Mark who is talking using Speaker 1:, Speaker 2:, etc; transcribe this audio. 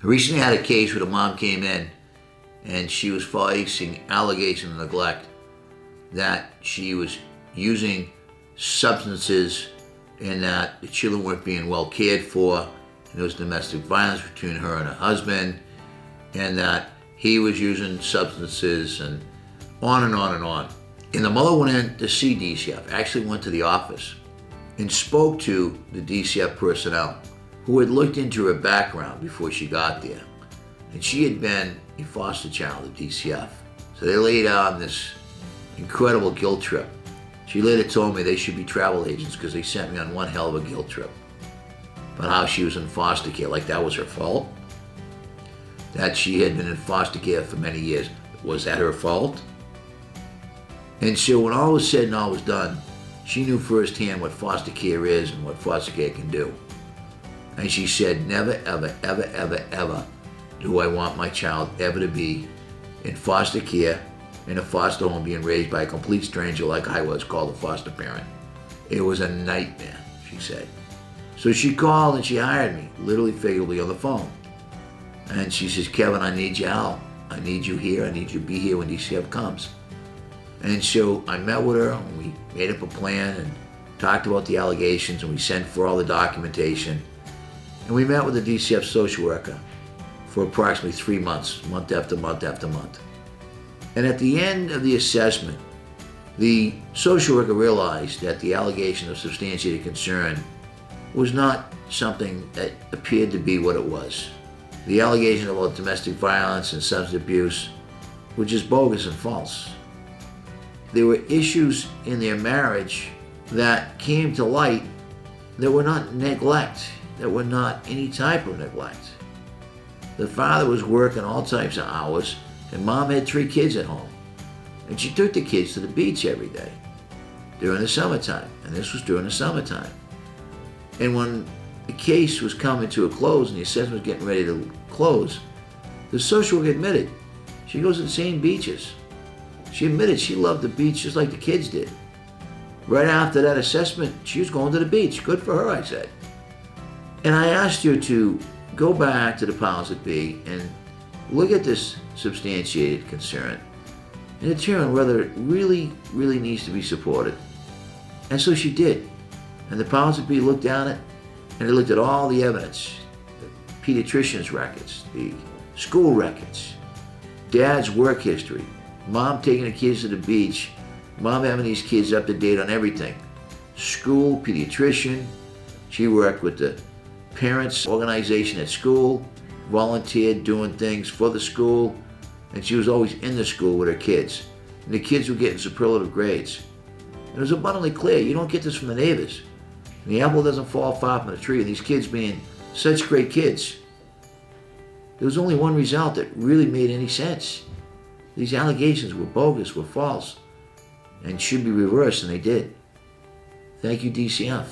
Speaker 1: I recently had a case where the mom came in and she was facing allegations of neglect, that she was using substances and that the children weren't being well cared for, and there was domestic violence between her and her husband, and that he was using substances, and on and on and on. And the mother went in to see DCF, actually went to the office and spoke to the DCF personnel who had looked into her background before she got there. And she had been a foster child at DCF. So they laid out on this incredible guilt trip. She later told me they should be travel agents because they sent me on one hell of a guilt trip. But how she was in foster care, like that was her fault? That she had been in foster care for many years, was that her fault? And so when all was said and all was done, she knew firsthand what foster care is and what foster care can do. And she said, never, ever, ever, ever, ever do I want my child ever to be in foster care, in a foster home, being raised by a complete stranger like I was, called a foster parent. It was a nightmare, she said. So she called and she hired me, literally, figuratively, on the phone. And she says, Kevin, I need your help. I need you here. I need you to be here when DCF comes. And so I met with her and we made up a plan and talked about the allegations, and we sent for all the documentation. And we met with the DCF social worker for approximately 3 months, month after month after month. And at the end of the assessment, the social worker realized that the allegation of substantiated concern was not something that appeared to be what it was. The allegation about domestic violence and substance abuse were just bogus and false. There were issues in their marriage that came to light that were not neglect, that were not any type of neglect. The father was working all types of hours, and mom had 3 kids at home. And she took the kids to the beach every day during the summertime, and this was during the summertime. And when the case was coming to a close and the assessment was getting ready to close, the social worker admitted she goes to the same beaches. She admitted she loved the beach just like the kids did. Right after that assessment, she was going to the beach. Good for her, I said. And I asked her to go back to the powers that be and look at this substantiated concern and determine whether it really, really needs to be supported. And so she did. And the powers that be looked at it, and they looked at all the evidence, the pediatrician's records, the school records, dad's work history, mom taking the kids to the beach, mom having these kids up to date on everything. School, pediatrician, she worked with the parents' organization at school, volunteered doing things for the school, and she was always in the school with her kids. And the kids were getting superlative grades. And it was abundantly clear, you don't get this from the neighbors. And the apple doesn't fall far from the tree, and these kids being such great kids. There was only one result that really made any sense. These allegations were bogus, were false, and should be reversed, and they did. Thank you, DCF.